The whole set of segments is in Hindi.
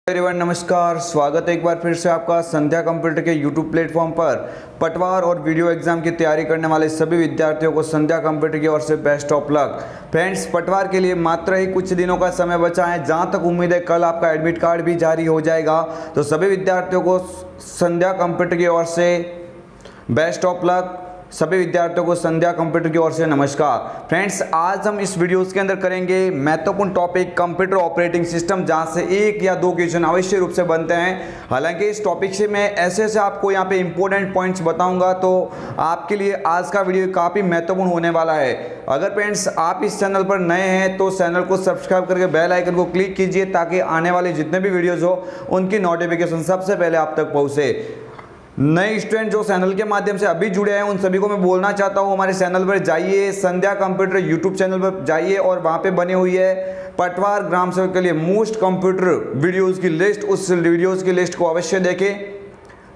एवरीवन नमस्कार, स्वागत है एक बार फिर से आपका संध्या कंप्यूटर के यूट्यूब प्लेटफॉर्म पर। पटवार और वीडियो एग्जाम की तैयारी करने वाले सभी विद्यार्थियों को संध्या कंप्यूटर की ओर से बेस्ट ऑफ लक। फ्रेंड्स, पटवार के लिए मात्र ही कुछ दिनों का समय बचा है। जहां तक उम्मीद है कल आपका एडमिट कार्ड भी जारी हो जाएगा, तो सभी विद्यार्थियों को संध्या कंप्यूटर की ओर से बेस्ट ऑफ लक। सभी विद्यार्थियों को संध्या कंप्यूटर की ओर से नमस्कार। फ्रेंड्स, आज हम इस वीडियोस के अंदर करेंगे महत्वपूर्ण टॉपिक कंप्यूटर ऑपरेटिंग सिस्टम, जहां से एक या दो क्वेश्चन अवश्य रूप से बनते हैं। हालांकि इस टॉपिक से मैं ऐसे आपको यहां पे इंपॉर्टेंट पॉइंट्स बताऊंगा, तो आपके लिए आज का वीडियो काफ़ी महत्वपूर्ण होने वाला है। अगर फ्रेंड्स आप इस चैनल पर नए हैं तो चैनल को सब्सक्राइब करके बेल आइकन को क्लिक कीजिए, ताकि आने वाले जितने भी वीडियोज़ हो उनकी नोटिफिकेशन सबसे पहले आप तक पहुँचे। नए स्टूडेंट जो चैनल के माध्यम से अभी जुड़े हैं, उन सभी को मैं बोलना चाहता हूं, हमारे चैनल पर जाइए, संध्या कंप्यूटर यूट्यूब चैनल पर जाइए और वहां पे बनी हुई है पटवार ग्राम सेवक के लिए मोस्ट कंप्यूटर वीडियोस की लिस्ट। उस वीडियोस की लिस्ट को अवश्य देखें,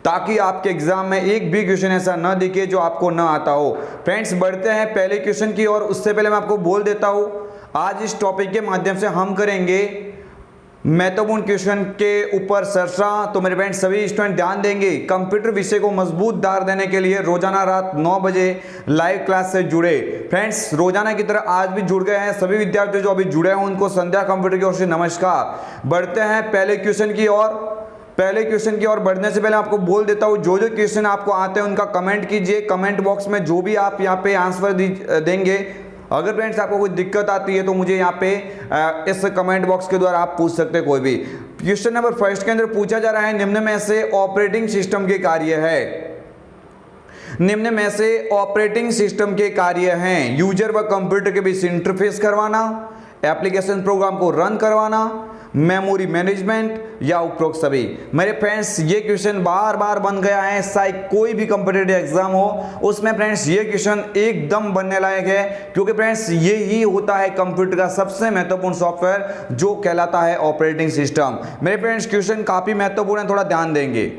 ताकि आपके एग्जाम में एक भी क्वेश्चन ऐसा न दिखे जो आपको न आता हो। फ्रेंड्स, बढ़ते हैं पहले क्वेश्चन की ओर। उससे पहले मैं आपको बोल देता हूं, आज इस टॉपिक के माध्यम से हम करेंगे महत्वपूर्ण क्वेश्चन के ऊपर चर्चा। तो मेरे फ्रेंड्स, सभी स्टूडेंट ध्यान देंगे, कंप्यूटर विषय को मजबूत दार देने के लिए रोजाना रात 9 बजे लाइव क्लास से जुड़े। फ्रेंड्स, रोजाना की तरह आज भी जुड़ गए हैं सभी विद्यार्थी जो अभी जुड़े हैं, उनको संध्या कंप्यूटर की ओर से नमस्कार। बढ़ते हैं पहले क्वेश्चन की ओर। पहले क्वेश्चन की ओर बढ़ने से पहले आपको बोल देता हूं, जो क्वेश्चन आपको आते हैं उनका कमेंट कीजिए। कमेंट बॉक्स में जो भी आप यहाँ पे आंसर देंगे, अगर फ्रेंड्स आपको कोई दिक्कत आती है तो मुझे यहाँ पे इस कमेंट बॉक्स के द्वारा आप पूछ सकते हैं कोई भी। क्वेश्चन नंबर फर्स्ट के अंदर पूछा जा रहा है, निम्न में से ऑपरेटिंग सिस्टम के कार्य है। निम्न में से ऑपरेटिंग सिस्टम के कार्य हैं यूजर व कंप्यूटर के बीच इंटरफेस करवाना, एप्लीकेशन प्रोग्राम को रन करवाना, मेमोरी मैनेजमेंट या उपरोक्त सभी। मेरे फ्रेंड्स, ये क्वेश्चन बार बार बन गया है, चाहे कोई भी कॉम्पिटिटिव एग्जाम हो उसमें फ्रेंड्स ये क्वेश्चन एकदम बनने लायक है, क्योंकि फ्रेंड्स ये ही होता है कंप्यूटर का सबसे महत्वपूर्ण सॉफ्टवेयर जो कहलाता है ऑपरेटिंग सिस्टम। मेरे फ्रेंड्स, क्वेश्चन काफी महत्वपूर्ण है, थोड़ा ध्यान देंगे।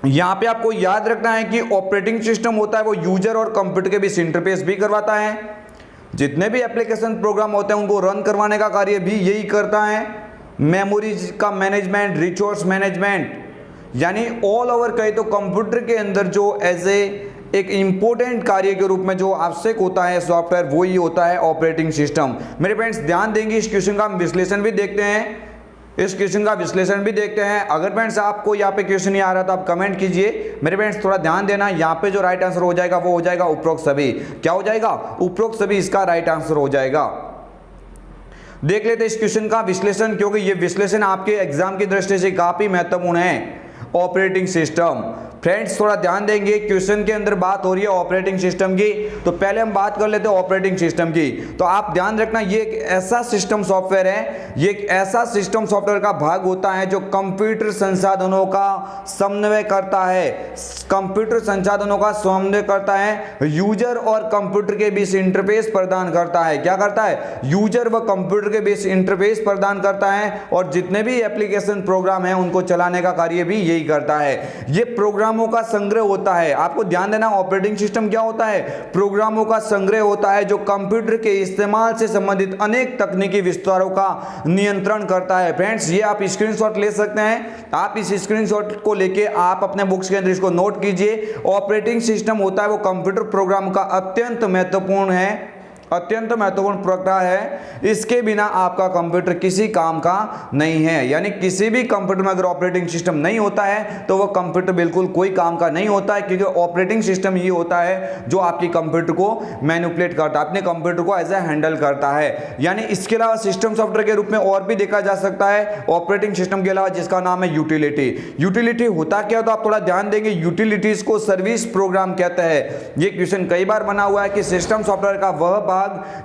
यहां पे आपको याद रखना है कि ऑपरेटिंग सिस्टम होता है वो यूजर और कंप्यूटर के बीच इंटरफेस भी करवाता है। जितने भी एप्लीकेशन प्रोग्राम होते हैं उनको रन करवाने का कार्य भी यही करता है। मेमोरी का मैनेजमेंट, रिसोर्स मैनेजमेंट, यानी ऑल ओवर कहे तो कंप्यूटर के अंदर जो एज एक इंपॉर्टेंट कार्य के रूप में जो आवश्यक होता है सॉफ्टवेयर, वो ही होता है ऑपरेटिंग सिस्टम। मेरे फ्रेंड्स, ध्यान देंगे, इस क्वेश्चन का हम विश्लेषण भी देखते हैं। इस क्वेश्चन का विश्लेषण भी देखते हैं। अगर फ्रेंड्स आपको यहाँ पे क्वेश्चन नहीं आ रहा तो आप कमेंट कीजिए। मेरे फ्रेंड्स, थोड़ा ध्यान देना, यहाँ पे जो राइट आंसर हो जाएगा वो हो जाएगा उपरोक्त सभी। क्या हो जाएगा? उपरोक्त सभी इसका राइट आंसर हो जाएगा। देख लेते हैं इस क्वेश्चन का विश्लेषण, क्योंकि ये विश्लेषण आपके एग्जाम की दृष्टि से काफी महत्वपूर्ण है। ऑपरेटिंग सिस्टम, फ्रेंड्स थोड़ा ध्यान देंगे, क्वेश्चन के अंदर बात हो रही है ऑपरेटिंग सिस्टम की, तो पहले हम बात कर लेते हैं ऑपरेटिंग सिस्टम की। तो आप ध्यान रखना, ये एक ऐसा सिस्टम सॉफ्टवेयर है, ये एक ऐसा सिस्टम सॉफ्टवेयर का भाग होता है जो कंप्यूटर संसाधनों का समन्वय करता है। कंप्यूटर संसाधनों का समन्वय करता है, यूजर और कंप्यूटर के बीच इंटरफेस प्रदान करता है। क्या करता है? यूजर व कंप्यूटर के बीच इंटरफेस प्रदान करता है, और जितने भी एप्लीकेशन प्रोग्राम है उनको चलाने का कार्य भी यही करता है। ये प्रोग्रामों का संग्रह होता है। आपको ध्यान देना, ऑपरेटिंग सिस्टम क्या होता है? प्रोग्रामों का संग्रह होता है जो कंप्यूटर के इस्तेमाल से संबंधित अनेक तकनीकी विस्तारों का नियंत्रण करता है। फ्रेंड्स, ये आप स्क्रीनशॉट ले सकते हैं। आप इस स्क्रीनशॉट को लेके आप अपने बुक्स के अंदर इसको नोट कीजिए। ऑपरेटिंग सिस्टम होता है वो कंप्यूटर प्रोग्राम का अत्यंत महत्वपूर्ण है, अत्यंत महत्वपूर्ण प्रक्रिया है। इसके बिना आपका कंप्यूटर किसी काम का नहीं है। यानी किसी भी कंप्यूटर में अगर ऑपरेटिंग सिस्टम नहीं होता है तो वो कंप्यूटर बिल्कुल कोई काम का नहीं होता है, क्योंकि ऑपरेटिंग सिस्टम ये होता है जो आपकी कंप्यूटर को मैनिपुलेट करता है, अपने कंप्यूटर को एज ए हैंडल करता है। यानी इसके अलावा सिस्टम सॉफ्टवेयर के रूप में और भी देखा जा सकता है ऑपरेटिंग सिस्टम के अलावा, जिसका नाम है यूटिलिटी। यूटिलिटी होता क्या? तो आप थोड़ा ध्यान देंगे, यूटिलिटीज को सर्विस प्रोग्राम कहते हैं। ये क्वेश्चन कई बार बना हुआ है कि सिस्टम सॉफ्टवेयर का वह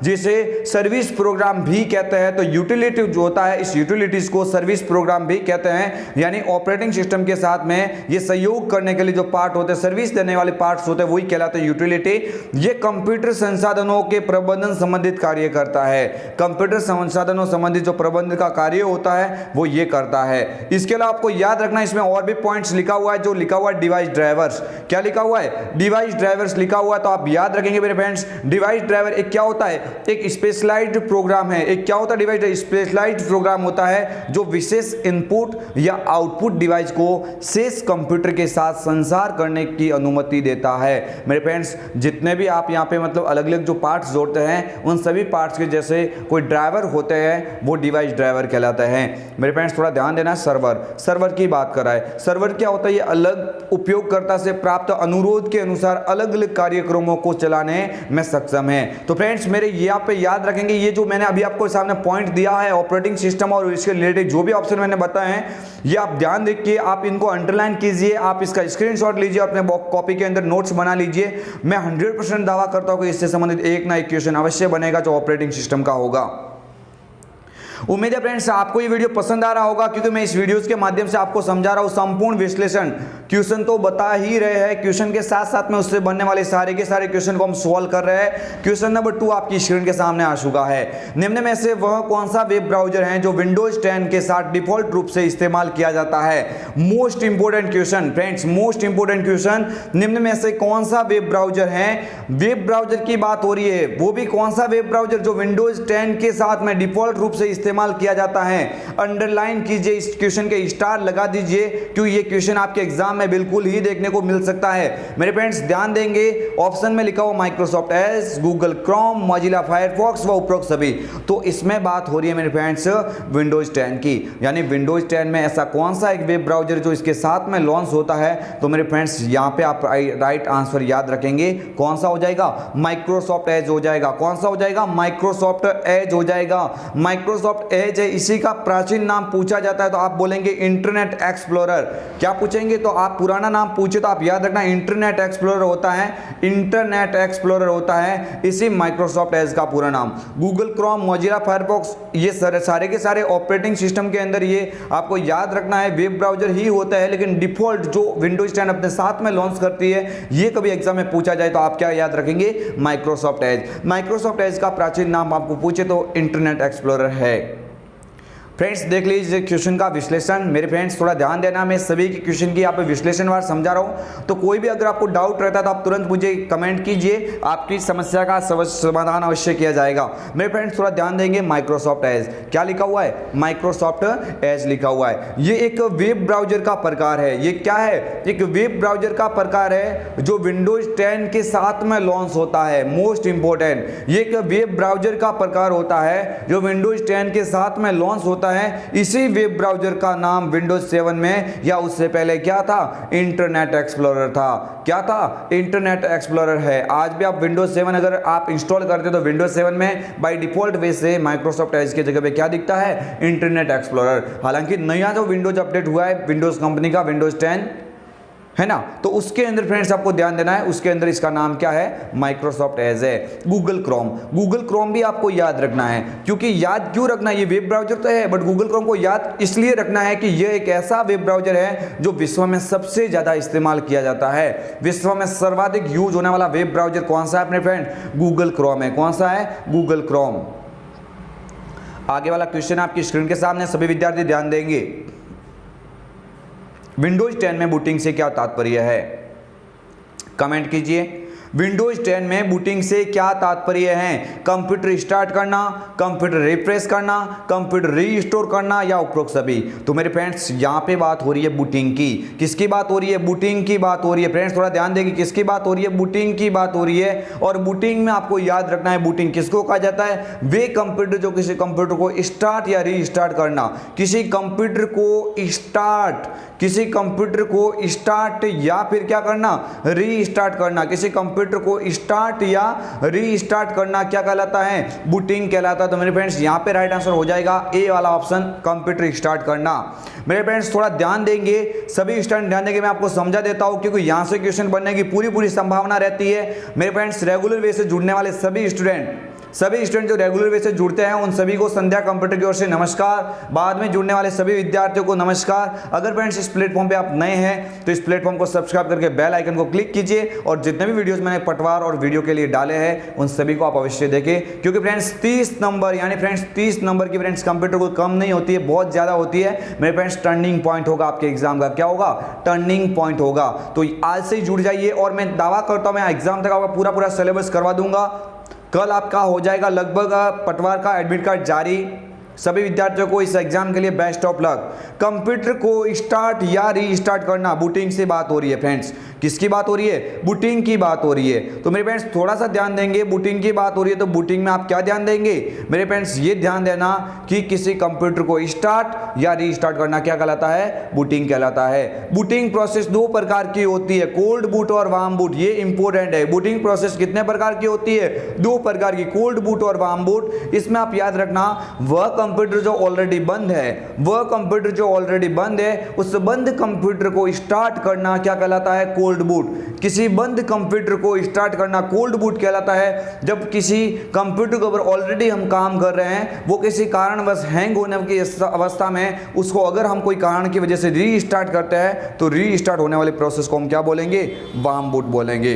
जिसे सर्विस प्रोग्राम भी कहते हैं। तो यूटिलिटी जो होता है, इस यूटिलिटीज को सर्विस प्रोग्राम भी कहते हैं। यानी ऑपरेटिंग सिस्टम के साथ में ये सहयोग करने के लिए जो पार्ट होते हैं, सर्विस देने वाले पार्ट्स होते हैं, वही कहलाते हैं यूटिलिटी। ये कंप्यूटर संसाधनों के प्रबंधन संबंधित कार्य करता है। कंप्यूटर संसाधनों संबंधित जो प्रबंधन का कार्य होता है वो ये करता है। इसके अलावा आपको याद रखना, इसमें और भी पॉइंट्स लिखा हुआ है। जो लिखा हुआ है डिवाइस ड्राइवर्स, क्या लिखा हुआ है? डिवाइस ड्राइवर्स लिखा हुआ है। तो आप याद रखेंगे मेरे फ्रेंड्स, डिवाइस ड्राइवर एक क्या होता है, एक स्पेशलाइज्ड प्रोग्राम है। एक क्या होता है डिवाइस, स्पेशलाइज्ड प्रोग्राम होता है जो विशेष इनपुट या आउटपुट डिवाइस को शेष कंप्यूटर के साथ संचार करने की अनुमति देता है। मेरे फ्रेंड्स, जितने भी आप यहाँ पे मतलब अलग अलग जो पार्ट्स जोड़ते हैं, उन सभी पार्ट्स के जैसे कोई ड्राइवर होते हैं, वो डिवाइस ड्राइवर कहलाते हैं। मेरे फ्रेंड्स, थोड़ा ध्यान देना, सर्वर की बात कर रहा है। सर्वर क्या होता है, ये अलग उपयोगकर्ता से प्राप्त अनुरोध के अनुसार अलग अलग कार्यक्रमों को चलाने में सक्षम है। तो फ्रेंड्स, मेरे यहाँ पे याद रखेंगे, ये जो मैंने अभी आपको सामने पॉइंट दिया है ऑपरेटिंग सिस्टम और इसके रिलेटेड जो भी ऑप्शन मैंने बताए हैं, ये आप ध्यान देखिए, आप इनको अंडरलाइन कीजिए, आप इसका स्क्रीनशॉट लीजिए, अपने कॉपी के अंदर नोट्स बना लीजिए। मैं 100% दावा करता हूं कि इससे संबंधित एक ना एक क्वेश्चन अवश्य बनेगा जो ऑपरेटिंग सिस्टम का होगा। उम्मीद है फ्रेंड्स आपको ये वीडियो पसंद आ रहा होगा, क्योंकि मैं इस वीडियोस के माध्यम से आपको समझा रहा हूँ संपूर्ण विश्लेषण। क्वेश्चन तो बता ही रहे हैं, क्वेश्चन के साथ साथ में उससे बनने वाले सारे के सारे क्वेश्चन को हम सॉल्व कर रहे हैं। क्वेश्चन नंबर 2 आपकी स्क्रीन के सामने आ चुका है। निम्न में से वह कौन सा वेब ब्राउजर है जो विंडोज 10 के साथ डिफॉल्ट रूप से इस्तेमाल किया जाता है? Most important question friends, most important question. निम्न में से कौन सा वेब ब्राउजर है, वेब ब्राउजर की बात हो रही है, वो भी कौन सा वेब ब्राउजर जो विंडोज 10 के साथ में डिफॉल्ट रूप से इस्तेमाल किया जाता है? अंडरलाइन कीजिए, इस क्वेश्चन के स्टार लगा दीजिए, क्योंकि ये क्वेश्चन आपके एग्जाम में बिल्कुल ही देखने को मिल सकता है। मेरे फ्रेंड्स ध्यान देंगे, ऑप्शन में लिखा हुआ Microsoft Edge, Google Chrome, Mozilla Firefox व उपरोक्त सभी। तो इसमें बात हो रही है मेरे फ्रेंड्स विंडोज 10 की, यानी विंडोज 10 में ऐसा कौन सा एक वेब ब्राउजर जो इसके साथ में लॉन्च होता है? तो मेरे फ्रेंड्स यहाँ पे आप राइट आंसर याद रखेंगे, कौन सा हो जाएगा? माइक्रोसॉफ्ट एज हो जाएगा। कौन सा हो जाएगा? माइक्रोसॉफ्ट एज हो जाएगा। माइक्रोसॉफ्ट एज है, इसी का प्राचीन नाम पूछा जाता है तो आप बोलेंगे इंटरनेट एक्सप्लोरर। क्या पूछेंगे तो आप पुराना नाम पूछे तो आप याद रखना इंटरनेट एक्सप्लोरर होता है, इंटरनेट एक्सप्लोरर होता है इसी माइक्रोसॉफ्ट एज का पूरा नाम। गूगल क्रोम, मोजिला फायरफॉक्स, ये सारे के सारे ऑपरेटिंग सिस्टम के अंदर ये आपको याद रखना है वेब ब्राउजर ही होता है, लेकिन डिफॉल्ट जो विंडोज 10 अपने साथ में लॉन्च करती है, ये कभी एग्जाम में पूछा जाए तो आप क्या याद रखेंगे? Microsoft Edge. माइक्रोसॉफ्ट एज का प्राचीन नाम आपको पूछे तो इंटरनेट एक्सप्लोरर है। फ्रेंड्स देख लीजिए क्वेश्चन का विश्लेषण। मेरे फ्रेंड्स थोड़ा ध्यान देना, मैं सभी की क्वेश्चन की यहाँ पे विश्लेषणवार समझा रहा हूँ, तो कोई भी अगर आपको डाउट रहता है तो आप तुरंत मुझे कमेंट कीजिए, आपकी समस्या का समाधान अवश्य किया जाएगा। मेरे फ्रेंड्स थोड़ा ध्यान देंगे, माइक्रोसॉफ्ट एज क्या लिखा हुआ है? माइक्रोसॉफ्ट एज लिखा हुआ है। ये एक वेब ब्राउजर का प्रकार है। ये क्या है? एक वेब ब्राउजर का प्रकार है जो विंडोज 10 के साथ में लॉन्च होता है। मोस्ट इंपोर्टेंट, ये एक वेब ब्राउजर का प्रकार होता है जो विंडोज 10 के साथ में लॉन्च होता है। इसी वेब ब्राउजर का नाम विंडोज 7 में या उससे पहले क्या था? इंटरनेट एक्सप्लोरर था। क्या था? इंटरनेट एक्सप्लोरर है। आज भी आप विंडोज 7 अगर आप इंस्टॉल करते हो तो विंडोज 7 में बाय डिफॉल्ट वे से माइक्रोसॉफ्ट एज की जगह पे क्या दिखता है? Internet explorer. हालांकि नया जो विंडोज अपडेट हुआ है विंडोज कंपनी का, विंडोज 10 है ना, तो उसके अंदर फ्रेंड्स आपको ध्यान देना है, उसके अंदर इसका नाम क्या है? माइक्रोसॉफ्ट एज है। गूगल क्रोम, गूगल क्रोम भी आपको याद रखना है, क्योंकि याद क्यों रखना है? ये वेब ब्राउजर तो है, बट गूगल क्रोम को याद इसलिए रखना है कि यह एक ऐसा वेब ब्राउजर है जो विश्व में सबसे ज्यादा इस्तेमाल किया जाता है। विश्व में सर्वाधिक यूज होने वाला वेब ब्राउजर कौन सा है अपने फ्रेंड? गूगल क्रोम है। कौन सा है? Google Chrome. आगे वाला क्वेश्चन आपकी स्क्रीन के सामने, सभी विद्यार्थी ध्यान देंगे। विंडोज 10 में बूटिंग से क्या तात्पर्य है? कमेंट कीजिए। विंडोज 10 में बूटिंग से क्या तात्पर्य है? कंप्यूटर स्टार्ट करना, कंप्यूटर रिफ्रेश करना, कंप्यूटर रीस्टोर करना या उपरोक्त सभी। तो मेरे फ्रेंड्स यहाँ पे बात हो रही है बूटिंग की। किसकी बात हो रही है? बूटिंग की बात हो रही है। फ्रेंड्स थोड़ा ध्यान देंगे, किसकी बात हो रही है? बूटिंग की बात हो रही है। और बूटिंग में आपको याद रखना है, बूटिंग किसको कहा जाता है? वे कंप्यूटर जो किसी कंप्यूटर को स्टार्ट या रीस्टार्ट करना, किसी कंप्यूटर को स्टार्ट या फिर क्या करना? रीस्टार्ट करना। किसी कंप्यूटर को स्टार्ट या रीस्टार्ट करना क्या कहलाता है? बूटिंग कहलाता है। तो मेरे फ्रेंड्स यहाँ पे राइट आंसर हो जाएगा ए वाला ऑप्शन, कंप्यूटर स्टार्ट करना। मेरे फ्रेंड्स थोड़ा ध्यान देंगे, सभी स्टूडेंट ध्यान देंगे, मैं आपको समझा देता हूं क्योंकि यहां से क्वेश्चन बनने की पूरी संभावना रहती है। मेरे फ्रेंड्स रेगुलर वे से जुड़ने वाले सभी स्टूडेंट जो रेगुलर वे से जुड़ते हैं उन सभी को संध्या कंप्यूटर की ओर से नमस्कार। बाद में जुड़ने वाले सभी विद्यार्थियों को नमस्कार। अगर फ्रेंड्स इस प्लेटफॉर्म पे आप नए हैं तो इस प्लेटफॉर्म को सब्सक्राइब करके बेल आइकन को क्लिक कीजिए और जितने भी वीडियोस मैंने पटवार और वीडियो के लिए डाले हैं उन सभी को आप अवश्य देखें, क्योंकि फ्रेंड्स 30 नंबर यानी फ्रेंड्स 30 नंबर की फ्रेंड्स कंप्यूटर को कम नहीं होती है, बहुत ज़्यादा होती है। मेरे फ्रेंड्स टर्निंग पॉइंट होगा आपके एग्जाम का। क्या होगा? टर्निंग पॉइंट होगा। तो आज से ही जुड़ जाइए और मैं दावा करता हूँ मैं एग्जाम तक आपका पूरा सिलेबस करवा दूंगा। कल आपका हो जाएगा लगभग पटवार का एडमिट कार्ड जारी। सभी विद्यार्थियों को इस एग्जाम के लिए बेस्ट ऑफ लक। कंप्यूटर को स्टार्ट या रीस्टार्ट करना, बूटिंग से बात हो रही है फ्रेंड्स। किसकी बात हो रही है? बूटिंग की बात हो रही है। तो मेरे फ्रेंड्स थोड़ा सा ध्यान देंगे, बूटिंग की बात हो रही है तो बूटिंग में आप क्या ध्यान देंगे मेरे फ्रेंड्स? ये ध्यान देना कि किसी कंप्यूटर को स्टार्ट या रीस्टार्ट करना क्या कहलाता है? बूटिंग कहलाता है। बूटिंग प्रोसेस दो प्रकार की होती है, कोल्ड बूट और वार्म बूट। ये इंपॉर्टेंट है। बूटिंग प्रोसेस कितने प्रकार की होती है? दो प्रकार की, कोल्ड बूट और वार्म बूट। इसमें आप याद रखना, वह कंप्यूटर जो ऑलरेडी बंद है, वह कंप्यूटर जो ऑलरेडी बंद है, उस बंद कंप्यूटर को स्टार्ट करना क्या कहलाता है? Cold boot. किसी बंद कंप्यूटर को स्टार्ट करना कोल्ड बूट कहलाता है। जब किसी कंप्यूटर के ऊपर ऑलरेडी हम काम कर रहे हैं, वो किसी कारणवश हैंग होने की अवस्था में, उसको अगर हम कोई कारण की वजह से रीस्टार्ट करते हैं तो रीस्टार्ट होने वाले प्रोसेस को हम क्या बोलेंगे? वार्म बूट बोलेंगे।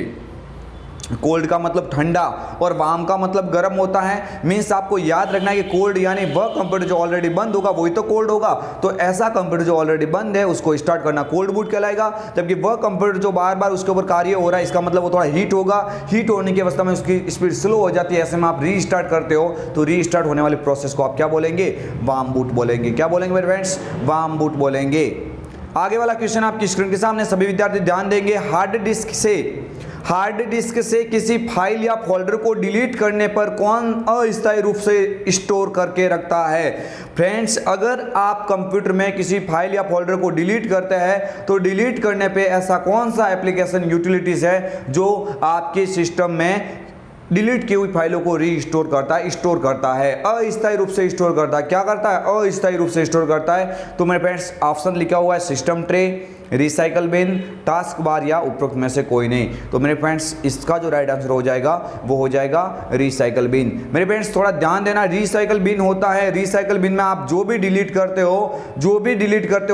कोल्ड का मतलब ठंडा और वार्म का मतलब गर्म होता है। मीन्स आपको याद रखना है कि कोल्ड यानी वह कंप्यूटर जो ऑलरेडी बंद होगा वही तो कोल्ड होगा। तो ऐसा कंप्यूटर जो ऑलरेडी बंद है उसको स्टार्ट करना कोल्ड बूट कहलाएगा। जबकि वह कंप्यूटर जो बार बार उसके ऊपर कार्य हो रहा है, इसका मतलब वो थोड़ा हीट होगा। हीट होने की अवस्था में उसकी स्पीड स्लो हो जाती है। ऐसे में आप रीस्टार्ट करते हो तो रीस्टार्ट होने वाले प्रोसेस को आप क्या बोलेंगे? वार्म बूट बोलेंगे। क्या बोलेंगे मेरे फ्रेंड्स? वार्म बूट बोलेंगे। आगे वाला क्वेश्चन आपकी स्क्रीन के सामने, सभी विद्यार्थी ध्यान देंगे। हार्ड डिस्क से किसी फाइल या फोल्डर को डिलीट करने पर कौन अस्थायी रूप से स्टोर करके रखता है? फ्रेंड्स, अगर आप कंप्यूटर में किसी फाइल या फोल्डर को डिलीट करते हैं तो डिलीट करने पे ऐसा कौन सा एप्लीकेशन यूटिलिटीज है जो आपके सिस्टम में डिलीट की हुई फाइलों को रीस्टोर करता है, स्टोर करता है, अस्थायी रूप से स्टोर करता है? क्या करता है? अस्थायी रूप से स्टोर करता है। तो मेरे फ्रेंड्स ऑप्शन लिखा हुआ है system tray, recycle bin, task bar या उपरोक्त में से कोई नहीं। तो मेरे फ्रेंड्स इसका जो राइट आंसर हो जाएगा वो हो जाएगा रिसाइकल बिन। मेरे फ्रेंड्स थोड़ा ध्यान देना, रिसाइकल बिन होता है, रिसाइकल बिन में आप जो भी डिलीट करते हो,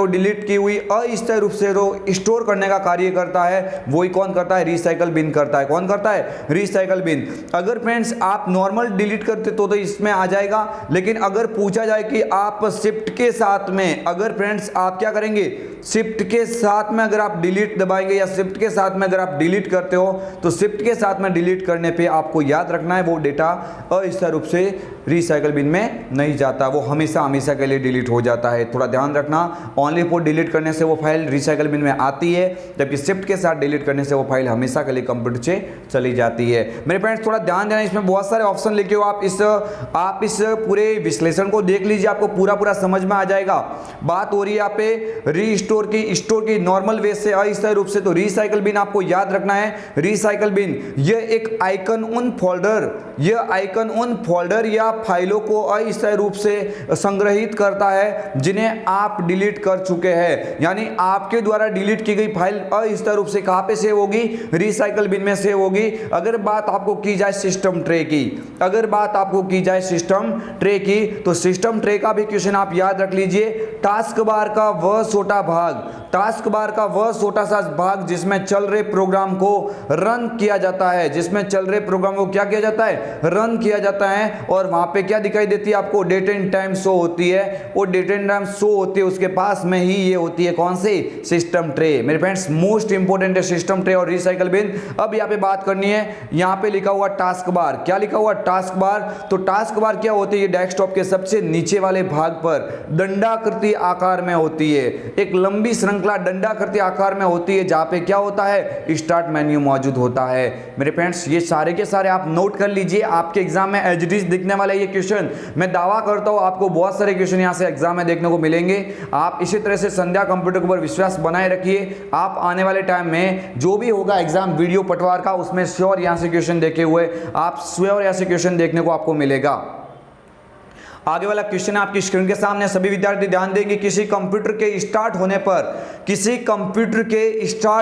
डिलीट की हुई अस्थायी रूप से स्टोर करने का कार्य करता है, वही कौन करता है? रिसाइकल बिन करता है। कौन करता है? Recycle bin. अगर फ्रेंड्स आप नॉर्मल डिलीट करते तो इसमें आ जाएगा, लेकिन अगर पूछा जाए कि आप शिफ्ट के साथ में, अगर फ्रेंड्स आप क्या करेंगे? शिफ्ट के साथ में अगर आप डिलीट दबाएंगे या शिफ्ट के साथ में अगर आप डिलीट करते हो तो शिफ्ट के साथ में डिलीट करने पे आपको याद रखना है वो डेटा अस्थायी रूप से रिसाइकल बिन में नहीं जाता, वो हमेशा के लिए डिलीट हो जाता है। थोड़ा ध्यान रखना, ओनली फॉर डिलीट करने से वो फाइल रिसाइकल बिन में आती है, जबकि शिफ्ट के साथ डिलीट करने से वो फाइल हमेशा के लिए कंप्यूटर से चली जाती है। मेरे फ्रेंड्स थोड़ा ध्यान देना, इसमें बहुत सारे ऑप्शन लिखे हो, आप इस पूरे विश्लेषण को देख लीजिए, आपको पूरा समझ में आ जाएगा। बात हो रही है यहाँ पे रीस्टोर की, स्टोर की नॉर्मल वे से अस्थायी रूप से, तो रिसाइकल बिन आपको याद रखना है। रिसाइकल बिन ये एक आइकन उन फोल्डर या फाइलों को अस्थायी रूप से संग्रहित करता है जिन्हें आप डिलीट कर चुके हैं। यानी आपके द्वारा डिलीट की गई फाइल अस्थायी रूप से कहां पे सेव होगी? रिसाइकल बिन में सेव होगी। अगर बात आपको की जाए सिस्टम ट्रे की, तो सिस्टम ट्रे का भी क्वेश्चन आप याद रख लीजिए। टास्क बार का वह छोटा सा भाग जिसमें चल रहे प्रोग्राम को रन किया जाता है, रन किया जाता है, और वहां पे क्या दिखाई देती है आपको? डेट एंड टाइम शो होती है। वो डेट एंड टाइम शो होती है, उसके पास में ही ये होती है कौन सी? System tray. मेरे फ्रेंड्स मोस्ट इंपोर्टेंट है सिस्टम ट्रे और रिसाइकल बिन। अब यहाँ पे बात करनी है, यहाँ पे लिखा हुआ टास्क बार। क्या लिखा हुआ? Task bar. तो टास्क बार क्या होती है? डेस्कटॉप के सबसे नीचे वाले भाग पर दंडाकृति आकार में होती है, एक लंबी श्रृंखला दंडाकृति आकार में होती है, जहां पे क्या होता है? स्टार्ट मेन्यू मौजूद होता है। मेरे फ्रेंड्स ये सारे के सारे आप नोट कर लीजिए, आपके एग्जाम में एज इट इज दिखने वाला ये क्वेश्चन। मैं दावा करता हूं आपको बहुत सारे क्वेश्चन यहां से एग्जाम में देखने को मिलेंगे। आप इसी तरह से संध्या कंप्यूटर के ऊपर विश्वास बनाए रखिए। आप आने वाले टाइम में जो भी होगा एग्जाम वीडियो पटवार का, उसमें श्योर यहां से क्वेश्चन देखे हुए आप श्योर यहां से क्वेश्चन देखने को आपको मिलेगा। आगे वाला क्वेश्चन आपकी स्क्रीन के सामने, सभी विद्यार्थी ध्यान देंगे। किसी कंप्यूटर के स्टार्ट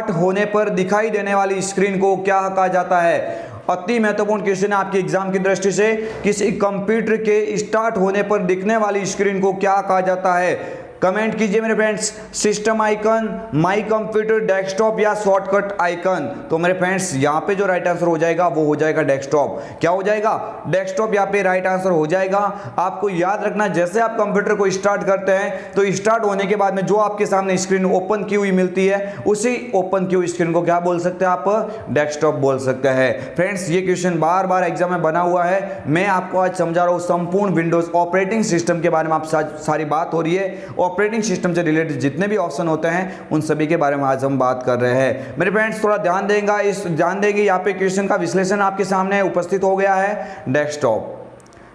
होने पर दिखाई देने वाली स्क्रीन को क्या कहा जाता है? अति महत्वपूर्ण क्वेश्चन है आपके एग्जाम की दृष्टि से। किसी कंप्यूटर के स्टार्ट होने पर दिखने वाली स्क्रीन को क्या कहा जाता है? कमेंट कीजिए मेरे friends, system icon, my computer, desktop या शॉर्टकट आइकन। तो मेरे फ्रेंड्स यहाँ पे जो राइट आंसर हो जाएगा वो हो जाएगा डेस्कटॉप। क्या हो जाएगा? डेस्कटॉप यहाँ पे राइट आंसर हो जाएगा। आपको याद रखना, जैसे आप कंप्यूटर को स्टार्ट करते हैं तो स्टार्ट होने के बाद में जो आपके सामने स्क्रीन ओपन की हुई मिलती है, उसी ओपन की हुई स्क्रीन को क्या बोल सकते हैं आप? डेस्कटॉप बोल सकते हैं। फ्रेंड्स ये क्वेश्चन बार बार एग्जाम में बना हुआ है। मैं आपको आज समझा रहा हूं संपूर्ण विंडोज ऑपरेटिंग सिस्टम के बारे में। आप सारी बात हो रही है ऑपरेटिंग सिस्टम से रिलेटेड जितने भी ऑप्शन होते हैं उन सभी के बारे में आज हम बात कर रहे हैं। मेरे फ्रेंड्स थोड़ा ध्यान देंगे, यहाँ पे क्वेश्चन का विश्लेषण आपके सामने उपस्थित हो गया है। डेस्कटॉप,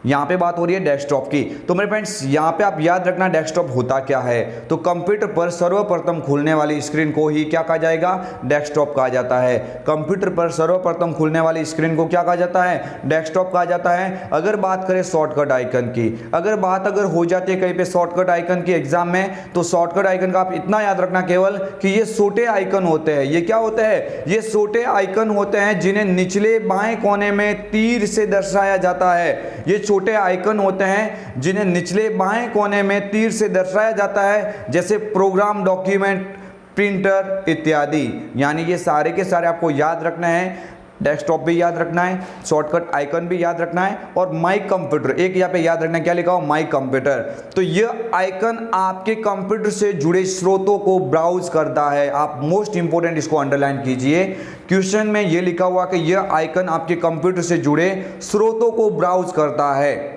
यहाँ पे बात हो रही है डेस्कटॉप की। तो मेरे फ्रेंड्स यहाँ पे आप याद रखना डेस्कटॉप होता क्या है। तो कंप्यूटर पर सर्वप्रथम खुलने वाली स्क्रीन को ही क्या कहा जाएगा? डेस्कटॉप कहा जाता है। कंप्यूटर पर सर्वप्रथम खुलने वाली स्क्रीन को क्या कहा जाता है? डेस्कटॉप कहा जाता है। अगर बात करें शॉर्टकट आइकन की, अगर हो जाती है कहीं पे शॉर्टकट आइकन की एग्जाम में, तो शॉर्टकट आइकन का आप इतना याद रखना केवल कि ये छोटे आइकन होते हैं। ये क्या होते हैं? ये छोटे आइकन होते हैं जिन्हें निचले बाएं कोने में तीर से दर्शाया जाता है। ये छोटे आइकन होते हैं जिन्हें निचले बाएं कोने में तीर से दर्शाया जाता है, जैसे प्रोग्राम, डॉक्यूमेंट, प्रिंटर इत्यादि। यानी ये सारे के सारे आपको याद रखना है। डेस्कटॉप भी याद रखना है, शॉर्टकट आइकन भी याद रखना है, और माई कंप्यूटर एक यहाँ पे याद रखना है। क्या लिखा हो? My computer. तो यह आइकन आपके कंप्यूटर से जुड़े स्रोतों को ब्राउज करता है। आप मोस्ट इंपोर्टेंट इसको अंडरलाइन कीजिए। क्वेश्चन में यह लिखा हुआ कि यह आइकन आपके कंप्यूटर से जुड़े स्रोतों को ब्राउज करता है।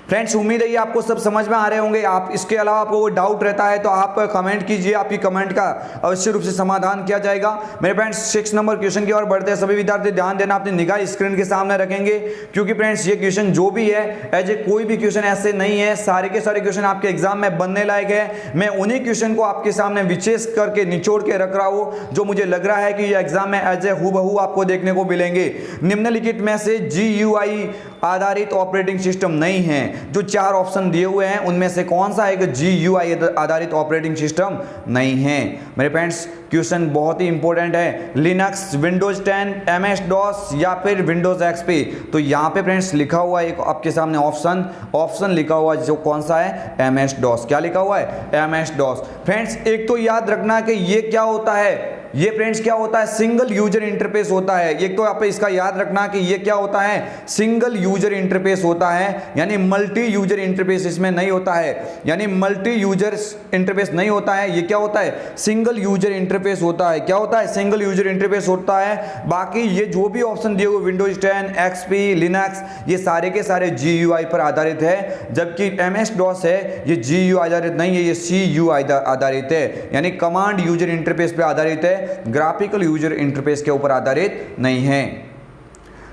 फ्रेंड्स उम्मीद है ये आपको सब समझ में आ रहे होंगे। आप इसके अलावा आपको कोई डाउट रहता है तो आप कमेंट कीजिए, आपकी कमेंट का अवश्य रूप से समाधान किया जाएगा। मेरे फ्रेंड्स 6 नंबर क्वेश्चन की ओर बढ़ते हैं। सभी विद्यार्थी ध्यान देना, अपनी निगाह स्क्रीन के सामने रखेंगे, क्योंकि फ्रेंड्स ये क्वेश्चन जो भी है एज ए कोई भी क्वेश्चन ऐसे नहीं है, सारे के सारे क्वेश्चन आपके एग्जाम में बनने लायक है। मैं उन्हीं क्वेश्चन को आपके सामने विशेष करके निचोड़ के रख रहा हूँ जो मुझे लग रहा है कि ये एग्जाम में एज ए हूबहू आपको देखने को मिलेंगे। निम्नलिखित में से GUI आधारित ऑपरेटिंग सिस्टम नहीं है। जो 4 ऑप्शन दिए हुए हैं उनमें से कौन सा एक GUI आधारित ऑपरेटिंग सिस्टम नहीं है? मेरे फ्रेंड्स क्वेश्चन बहुत ही इंपॉर्टेंट है। लिनक्स, विंडोज 10, MS DOS या फिर विंडोज XP। तो यहाँ पे फ्रेंड्स लिखा हुआ है एक आपके सामने ऑप्शन लिखा हुआ है जो कौन सा है? MS DOS। क्या लिखा हुआ है? MS DOS। फ्रेंड्स एक तो याद रखना कि ये क्या होता है, ये फ्रेंड्स क्या होता है? सिंगल यूजर इंटरफेस होता है। एक तो आप इसका याद रखना कि ये क्या होता है? सिंगल यूजर इंटरफेस होता है, यानी मल्टी यूजर इंटरफेस इसमें नहीं होता है। यानी मल्टी यूजर इंटरफेस नहीं होता है। ये क्या होता है? सिंगल यूजर इंटरफेस होता है। क्या होता है? सिंगल यूजर इंटरफेस होता है। बाकी ये जो भी ऑप्शन दिए हुए विंडोज 10, XP, लिनक्स, ये सारे के सारे GUI पर आधारित है, जबकि MS DOS है ये GUI आधारित नहीं है, ये CUI आधारित है, यानी कमांड यूजर इंटरफेस पर आधारित है, ग्राफिकल यूजर इंटरफेस के ऊपर आधारित नहीं है।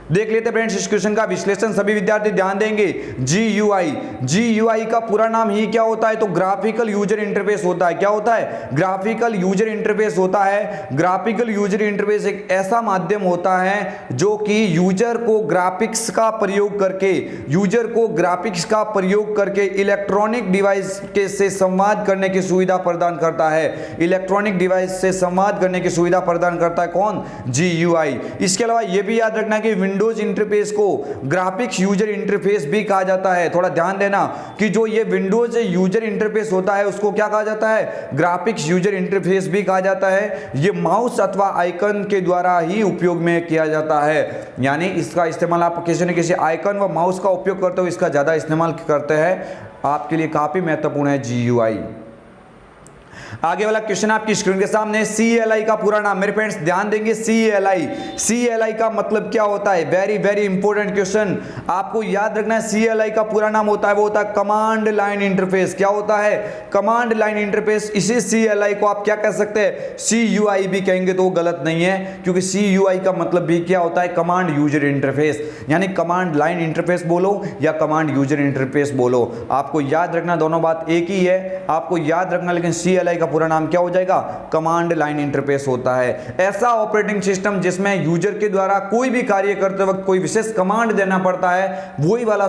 देख लेते फ्रेंड्स इस क्वेश्चन का विश्लेषण। सभी विद्यार्थी ध्यान देंगे। GUI का पूरा नाम ही क्या होता है? तो ग्राफिकल यूजर इंटरफेस होता है। क्या होता है? ग्राफिकल यूजर इंटरफेस होता है। ग्राफिकल यूजर इंटरफेस एक ऐसा माध्यम होता है जो कि यूजर को ग्राफिक्स का प्रयोग करके इलेक्ट्रॉनिक डिवाइस के से संवाद करने की सुविधा प्रदान करता है। इलेक्ट्रॉनिक डिवाइस से संवाद करने की सुविधा प्रदान करता है कौन? GUI। इसके अलावा यह भी याद रखना कि विंडोज इंटरफेस को ग्राफिक्स यूजर इंटरफेस भी कहा जाता है। थोड़ा ध्यान देना कि जो ये विंडोज यूजर इंटरफेस होता है उसको क्या कहा जाता है? ग्राफिक्स यूजर इंटरफेस भी कहा जाता है। ये माउस अथवा आइकन के द्वारा ही उपयोग में किया जाता है। यानी इसका इस्तेमाल आप किसी न किसी आइकन व माउस का उपयोग करते हो, इसका ज्यादा इस्तेमाल करते हैं। आपके लिए काफी महत्वपूर्ण है GUI। आगे वाला क्वेश्चन आपकी स्क्रीन के सामने। CLI का पूरा नाम, मेरे फ्रेंड्स ध्यान देंगे। CLI का मतलब क्या होता है? Very very important question. आपको याद रखना है CLI का पूरा नाम होता है, वो होता है कमांड लाइन इंटरफेस। क्या होता है? Command line interface. इसी CLI को आप क्या कह सकते हैं? CUI भी कहेंगे तो गलत नहीं है, क्योंकि CUI का मतलब भी क्या होता है? Command user interface. यानी कमांड लाइन इंटरफेस बोलो या कमांड यूजर इंटरफेस बोलो, आपको याद रखना दोनों बात एक ही है। आपको याद रखना, लेकिन CLI CLI का पूरा नाम क्या हो जाएगा? कमांड लाइन इंटरफेस होता है। ऐसा ऑपरेटिंग सिस्टम जिसमें यूजर के द्वारा कोई भी कार्य करते वक्त कोई विशेष कमांड देना पड़ता है, वही वाला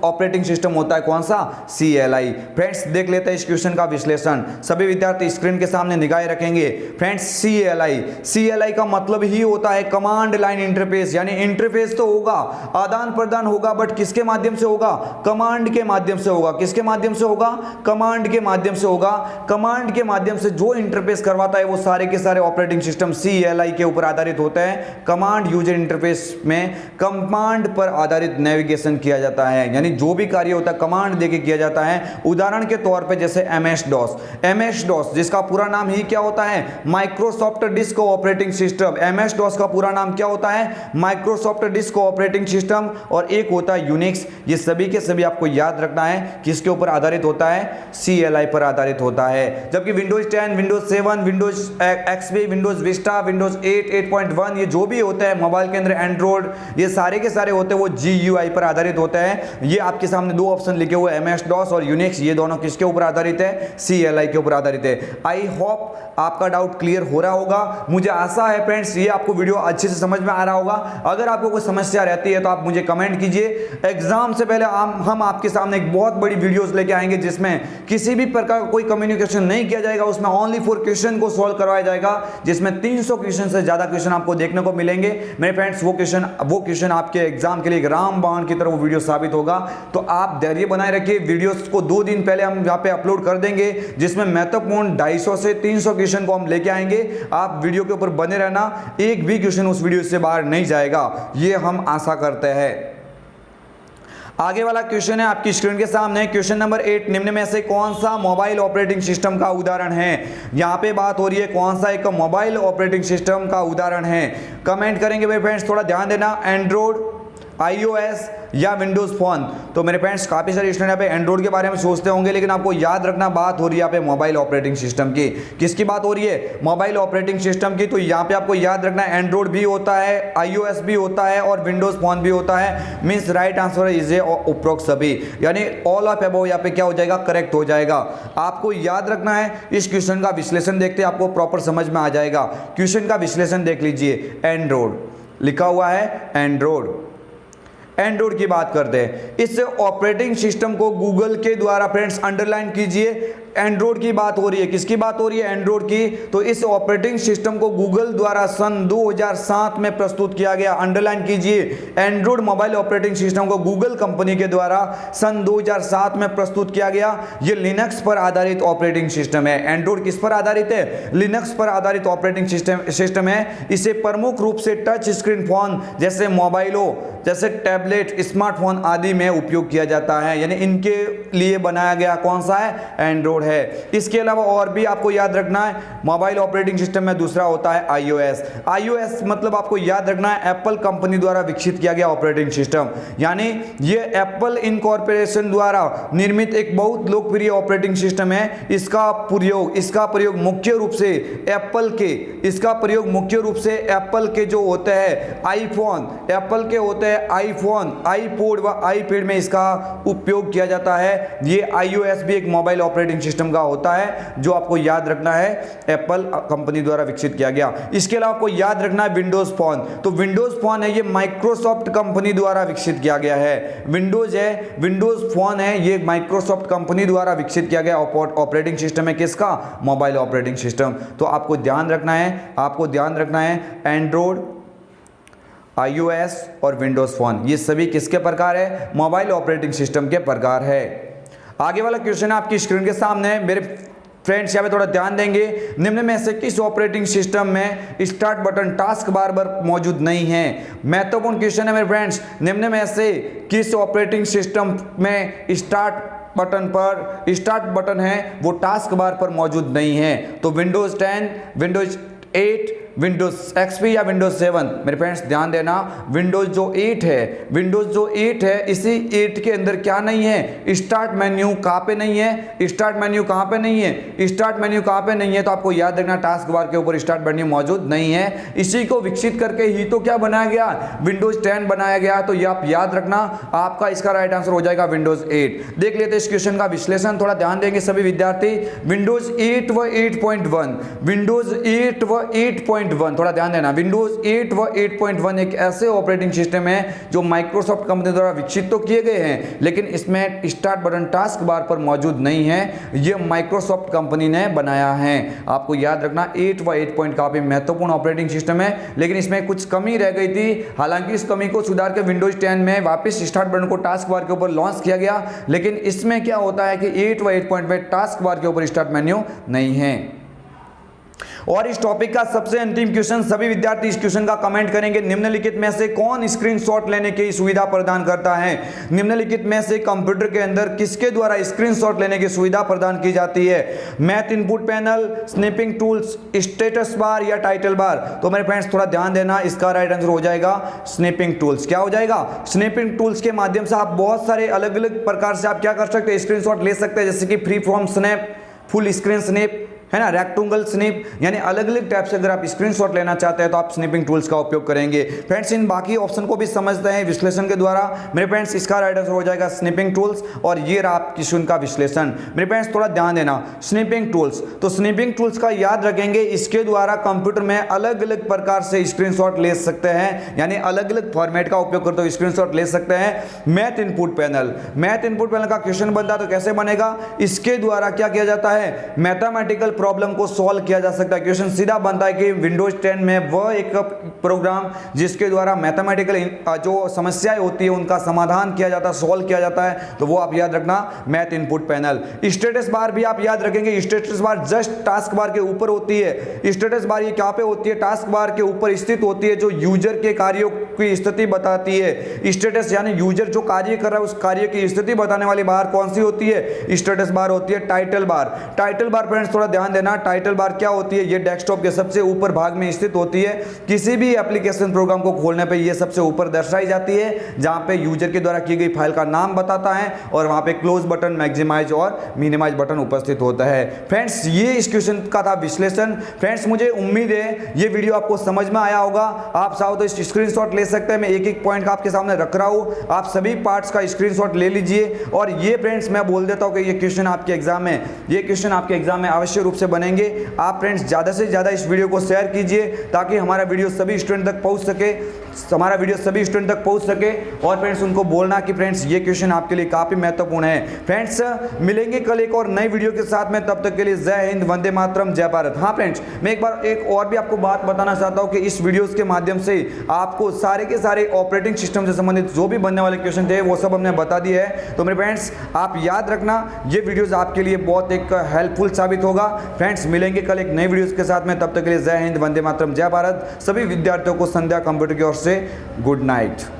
ऑपरेटिंग सिस्टम होता है कौन सा? CLI। फ्रेंड्स देख लेते हैं इस क्वेश्चन का विश्लेषण। सभी विद्यार्थी स्क्रीन के सामने निगाहें रखेंगे। फ्रेंड्स CLI का मतलब ही होता है कमांड लाइन इंटरफेस, यानी इंटरफेस तो होगा, आदान प्रदान होगा, बट किसके माध्यम से होगा? कमांड के माध्यम से होगा। किसके माध्यम से होगा? कमांड के माध्यम से होगा। कमांड के माध्यम से जो इंटरफेस करवाता है वो सारे के सारे ऑपरेटिंग सिस्टम CLI के ऊपर आधारित होते हैं। कमांड यूजर इंटरफेस में कमांड पर आधारित नेविगेशन किया जाता है, यानी जो भी कार्य होता है कमांड देके किया जाता है। उदाहरण के तौर पे जैसे MS DOS जिसका पूरा नाम ही क्या होता है? Microsoft disk operating system. MS DOS का पूरा नाम क्या होता है? Microsoft disk operating system. और एक होता है यूनिक्स। ये सभी के सभी आपको याद रखना है किसके ऊपर आधारित होता है? CLI पर आधारित होता है। जबकि Windows 10, Windows 7, Windows XP, Windows Vista, Windows 8, 8.1 ये जो भी होते हैं मोबाइल के अंदर, एंड्रॉइड, ये सारे के सारे होते हैं वो GUI पर आधारित होते हैं। ये आपके सामने दो ऑप्शन लिखे हुए MS DOS और यूनिक्स, ये दोनों किसके ऊपर आधारित है? CLI के ऊपर आधारित है। आई होप आपका डाउट क्लियर हो रहा होगा। मुझे आशा है फ्रेंड्स ये आपको वीडियो अच्छे से समझ में आ रहा होगा। अगर आपको कोई समस्या रहती है तो आप मुझे कमेंट कीजिए। एग्जाम से पहले हम आपके सामने एक बहुत बड़ी वीडियोस लेके आएंगे जिसमें किसी भी प्रकार का कोई कम्युनिकेशन नहीं किया जाएगा। उसमें ओनली 4 क्वेश्चन को सॉल्व करवाया जाएगा, जिसमें 300 क्वेश्चन से ज्यादा क्वेश्चन आपको देखने को मिलेंगे। मेरे फ्रेंड्स वो क्वेश्चन आपके एग्जाम के लिए एक रामबाण की तरह वो वीडियो साबित होगा। तो आप धैर्य बनाए रखिए। वीडियोस को 2 दिन पहले हम यहाँ पे अपलोड कर देंगे, जिसमें महत्वपूर्ण 250 से 300 क्वेश्चन को हम लेके आएंगे। आप वीडियो के ऊपर बने रहना, एक भी क्वेश्चन उस वीडियो से बाहर नहीं जाएगा, ये हम आशा करते हैं। आगे वाला क्वेश्चन है आपकी स्क्रीन के सामने, क्वेश्चन नंबर 8। निम्न में से कौन सा मोबाइल ऑपरेटिंग सिस्टम का उदाहरण है? यहाँ पे बात हो रही है कौन सा एक मोबाइल ऑपरेटिंग सिस्टम का उदाहरण है। कमेंट करेंगे मेरे फ्रेंड्स, थोड़ा ध्यान देना। एंड्रॉइड, iOS या विंडोज फोन। तो मेरे फ्रेंड्स काफी सारे स्टूडेंट यहाँ पे एंड्रॉइड के बारे में सोचते होंगे, लेकिन आपको याद रखना बात हो रही है यहाँ पे मोबाइल ऑपरेटिंग सिस्टम की। किसकी बात हो रही है? मोबाइल ऑपरेटिंग सिस्टम की। तो यहाँ पे आपको याद रखना है एंड्रॉइड भी होता है, iOS भी होता है और विंडोज फोन भी होता है। Means right answer is a उपरोक्त सभी, यानी ऑल ऑफ अबव यहाँ पे क्या हो जाएगा? करेक्ट हो जाएगा। आपको याद रखना है, इस क्वेश्चन का विश्लेषण देखते आपको प्रॉपर समझ में आ जाएगा। क्वेश्चन का विश्लेषण देख लीजिए। एंड्रॉइड लिखा हुआ है, एंड्रॉइड की बात करते हैं। इस ऑपरेटिंग सिस्टम को गूगल के द्वारा, फ्रेंड्स अंडरलाइन कीजिए, एंड्रॉइड की बात हो रही है। किसकी बात हो रही है? एंड्रॉइड की। तो इस ऑपरेटिंग सिस्टम को गूगल द्वारा सन 2007 में प्रस्तुत किया गया। अंडरलाइन कीजिए, एंड्रॉइड मोबाइल ऑपरेटिंग सिस्टम को गूगल कंपनी के द्वारा सन 2007 में प्रस्तुत किया गया। ये लिनक्स पर आधारित ऑपरेटिंग सिस्टम है। एंड्रॉइड किस पर आधारित है? लिनक्स पर आधारित ऑपरेटिंग सिस्टम है। इसे प्रमुख रूप से टच स्क्रीन फोन जैसे मोबाइलों, जैसे टैबलेट, स्मार्टफोन आदि में उपयोग किया जाता है, यानी इनके लिए बनाया गया कौन सा है? एंड्रॉइड है। इसके अलावा और भी आपको याद रखना है, मोबाइल ऑपरेटिंग सिस्टम में दूसरा होता है iOS मतलब आपको याद रखना है एप्पल कंपनी द्वारा विकसित किया गया ऑपरेटिंग सिस्टम, यानी ये एप्पल इनकॉर्पोरेशन द्वारा निर्मित एक बहुत लोकप्रिय ऑपरेटिंग सिस्टम है। इसका प्रयोग मुख्य रूप से एप्पल के जो होते हैं आईफोन, एप्पल के होते हैं आईफोन, आईपॉड व आईपैड में इसका उपयोग किया जाता है। ये iOS भी एक मोबाइल ऑपरेटिंग सिस्टम का होता है, जो आपको याद रखना है एप्पल कंपनी द्वारा विकसित किया गया। इसके अलावा आपको याद रखना है विंडोज फोन। तो विंडोज फोन है, ये माइक्रोसॉफ्ट कंपनी द्वारा विकसित किया गया है। विंडोज फोन है, ये माइक्रोसॉफ्ट कंपनी द्वारा विकसित किया गया ऑपरेटिंग सिस्टम है। किसका? Mobile operating system. तो आपको ध्यान रखना है एंड्रॉइड, iOS और विंडोज फोन, ये सभी किसके प्रकार है? मोबाइल ऑपरेटिंग सिस्टम के प्रकार है। आगे वाला क्वेश्चन आपकी स्क्रीन के सामने। मेरे फ्रेंड्स यहाँ पे थोड़ा ध्यान देंगे, निम्न में से किस ऑपरेटिंग सिस्टम में स्टार्ट बटन टास्क बार पर मौजूद नहीं है? महत्वपूर्ण क्वेश्चन है मेरे फ्रेंड्स। निम्न में से किस ऑपरेटिंग सिस्टम में स्टार्ट बटन है वो टास्क बार पर मौजूद नहीं है? तो विंडोज 10, विंडोज 8, विंडोज एक्सपी या विंडोज 7, मेरे फ्रेंड्स ध्यान देना, विंडोज जो 8 है, विंडोज जो 8 है, इसी 8 के अंदर क्या नहीं है, स्टार्ट मेन्यू कहाँ पे नहीं है, स्टार्ट मेन्यू कहाँ पे नहीं है, स्टार्ट मेन्यू कहाँ पे नहीं है, तो आपको याद रखना टास्क बार के ऊपर स्टार्ट मेन्यू मौजूद नहीं है। इसी को विकसित करके ही तो क्या बनाया गया, विंडोज 10 बनाया गया। तो ये आप याद रखना, आपका इसका राइट आंसर हो जाएगा विंडोज 8। देख लेते हैं इस क्वेश्चन का विश्लेषण, थोड़ा ध्यान देंगे सभी विद्यार्थी। विंडोज 8 व 8.1, विंडोज 8 व 8.1, थोड़ा ध्यान देना, विंडोज 8 व 8.1 एक ऐसे ऑपरेटिंग सिस्टम है जो माइक्रोसॉफ्ट कंपनी द्वारा विकसित तो किए गए हैं, लेकिन इसमें स्टार्ट बटन टास्क बार पर मौजूद नहीं है, ये माइक्रोसॉफ्ट कंपनी ने बनाया है। आपको याद रखना 8 व 8 पॉइंट काफी महत्वपूर्ण ऑपरेटिंग सिस्टम है, लेकिन इसमें कुछ कमी रह गई थी। हालांकि इस कमी को सुधार के विंडोज 10 में वापस स्टार्ट बटन को टास्क बार के ऊपर लॉन्च किया गया, लेकिन इसमें क्या होता है कि 8 व 8 पॉइंट में टास्क बार के ऊपर स्टार्ट मेन्यू नहीं है। और इस टॉपिक का सबसे अंतिम क्वेश्चन, सभी विद्यार्थी इस क्वेश्चन का कमेंट करेंगे, निम्नलिखित में से कौन स्क्रीनशॉट लेने की सुविधा प्रदान करता है। निम्नलिखित में से कंप्यूटर के अंदर किसके द्वारा स्क्रीनशॉट लेने की सुविधा प्रदान की जाती है, math input panel, snapping tools, status bar या टाइटल बार। तो मेरे फ्रेंड्स थोड़ा ध्यान देना, इसका राइट आंसर हो जाएगा स्नैपिंग टूल्स। क्या हो जाएगा, स्नैपिंग टूल्स के माध्यम से आप बहुत सारे अलग अलग प्रकार से आप क्या कर सकते हैं, स्क्रीनशॉट ले सकते हैं, जैसे कि free form snap, full screen snap, है ना, रेक्टेंगल स्नैप, यानी अलग अलग टाइप से अगर आप स्क्रीनशॉट लेना चाहते हैं तो आप स्नैपिंग टूल्स का उपयोग करेंगे। फ्रेंड्स इन बाकी ऑप्शन को भी समझते हैं विश्लेषण के द्वारा। मेरे फ्रेंड्स इसका राइट आंसर हो जाएगा स्नैपिंग टूल्स, और ये रहा आपकी उनका विश्लेषण। मेरे फ्रेंड्स थोड़ा ध्यान देना, स्नैपिंग टूल्स, तो स्नैपिंग टूल्स का याद रखेंगे, इसके द्वारा कंप्यूटर में अलग अलग प्रकार से स्क्रीनशॉट ले सकते हैं, यानी अलग अलग फॉर्मेट का उपयोग करते हुए स्क्रीनशॉट ले सकते हैं। Math input panel, math input panel का क्वेश्चन बनता है तो कैसे बनेगा, इसके द्वारा क्या किया जाता है, मैथमेटिकल प्रॉब्लम को सॉल्व किया जा सकता है। क्वेश्चन सीधा बनता है कि विंडोज 10 में वह एक प्रोग्राम जिसके द्वारा मैथमेटिकल जो समस्याएं होती है उनका समाधान किया जाता है, सॉल्व किया जाता है, तो वो आप याद रखना math input panel. Status bar भी आप याद रखेंगे, status bar just task bar के ऊपर होती है। स्टेटस बार ये क्या पे होती है, टास्क बार के ऊपर स्थित होती है, जो यूजर के कार्यों की स्थिति बताती है। स्टेटस यानी यूजर जो कार्य कर रहा है उस कार्य की स्थिति बताने वाली बार कौन सी होती है, स्टेटस बार होती है। Title bar, title bar friends थोड़ा ध्यान देना, टाइटल बार क्या होती है, ये डेस्कटॉप के सबसे ऊपर भाग में स्थित होती है। किसी भी एप्लीकेशन प्रोग्राम को खोलने पे ये सबसे ऊपर दर्शाई जाती है, जहां पे यूजर के द्वारा की गई फाइल का नाम बताता है, और वहां पे क्लोज बटन, मैक्सिमाइज और मिनिमाइज बटन उपस्थित होता है। फ्रेंड्स ये इस क्वेश्चन का था विश्लेषण। फ्रेंड्स मुझे उम्मीद है ये वीडियो आपको समझ में आया होगा। आप चाहो तो इस स्क्रीनशॉट ले सकते हैं, मैं एक एक पॉइंट का आपके सामने रख रहा हूं, आप सभी पार्ट्स का स्क्रीनशॉट ले लीजिए। और ये फ्रेंड्स मैं बोल देता हूं कि ये क्वेश्चन आपके एग्जाम में, ये क्वेश्चन आपके एग्जाम में अवश्य रूप से बनेंगे। आप फ्रेंड्स ज़्यादा से ज़्यादा इस वीडियो को शेयर कीजिए ताकि हमारा वीडियो सभी स्टूडेंट तक पहुंच सके, और फ्रेंड्स उनको बोलना कि फ्रेंड्स ये क्वेश्चन आपके लिए काफ़ी महत्वपूर्ण है। फ्रेंड्स मिलेंगे कल एक और नई वीडियो के साथ में, तब तक के लिए जय हिंद, वंदे मातरम, जय भारत। हाँ फ्रेंड्स मैं एक और भी आपको बात बताना चाहता हूँ कि इस वीडियोज़ के माध्यम से आपको सारे के सारे ऑपरेटिंग सिस्टम से संबंधित जो भी बनने वाले क्वेश्चन थे वो सब हमने बता दिए है। तो मेरे फ्रेंड्स आप याद रखना, ये वीडियोज़ आपके लिए बहुत एक हेल्पफुल साबित होगा। फ्रेंड्स मिलेंगे कल एक नई वीडियोज़ के साथ में, तब तक के लिए जय हिंद, वंदे मातरम, जय भारत। सभी विद्यार्थियों को संध्या कंप्यूटर की ओर से गुड नाइट।